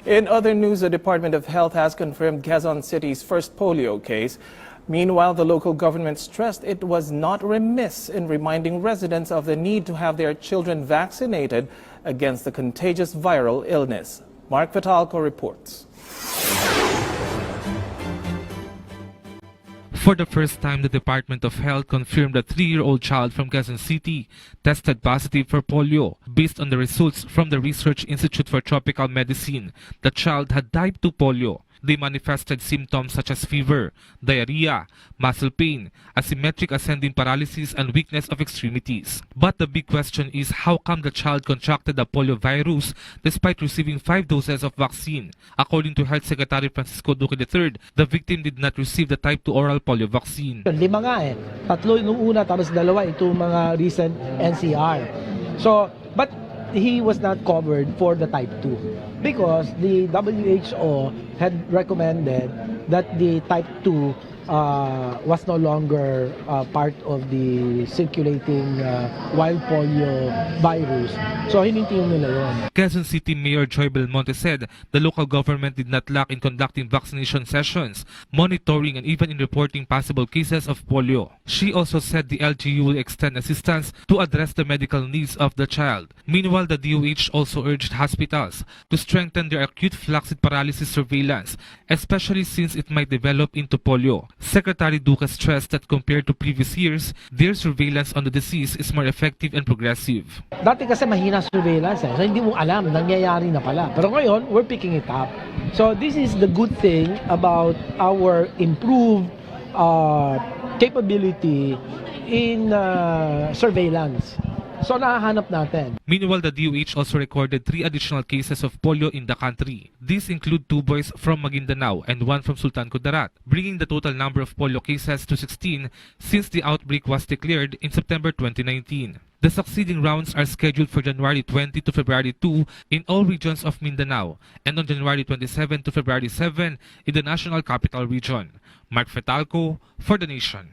In other news, the Department of Health has confirmed Quezon City's first polio case. Meanwhile, the local government stressed it was not remiss in reminding residents of the need to have their children vaccinated against the contagious viral illness. Mark Vitalco reports. For the first time, the Department of Health confirmed a 3-year-old child from Quezon City tested positive for polio. Based on the results from the Research Institute for Tropical Medicine, the child had type 2 polio. They manifested symptoms such as fever, diarrhea, muscle pain, asymmetric ascending paralysis, and weakness of extremities. But the big question is how come the child contracted the polio virus despite receiving 5 doses of vaccine? According to Health Secretary Francisco Duque III, the victim did not receive the type 2 oral polio vaccine. 5 nga eh. 3 nung una tapos 2 itong mga recent NCR. So, but he was not covered for the type 2 because the WHO had recommended that the type 2 was no longer part of the circulating wild polio virus. So hinintiyon nila yun. Quezon City Mayor Joy Belmonte said the local government did not lack in conducting vaccination sessions, monitoring, and even in reporting possible cases of polio. She also said the LGU will extend assistance to address the medical needs of the child. Meanwhile, the DOH also urged hospitals to strengthen their acute flaccid paralysis surveillance, especially since it might develop into polio. Secretary Duque stressed that compared to previous years, their surveillance on the disease is more effective and progressive. Dati kasi mahina surveillance eh. So hindi mo alam, nangyayari na pala. Pero ngayon, we're picking it up. So this is the good thing about our improved capability in surveillance. So nahahanap natin. Meanwhile, the DOH also recorded 3 additional cases of polio in the country. These include 2 boys from Maguindanao and 1 from Sultan Kudarat, bringing the total number of polio cases to 16 since the outbreak was declared in September 2019. The succeeding rounds are scheduled for January 20 to February 2 in all regions of Mindanao and on January 27 to February 7 in the National Capital Region. Mark Vitalco for The Nation.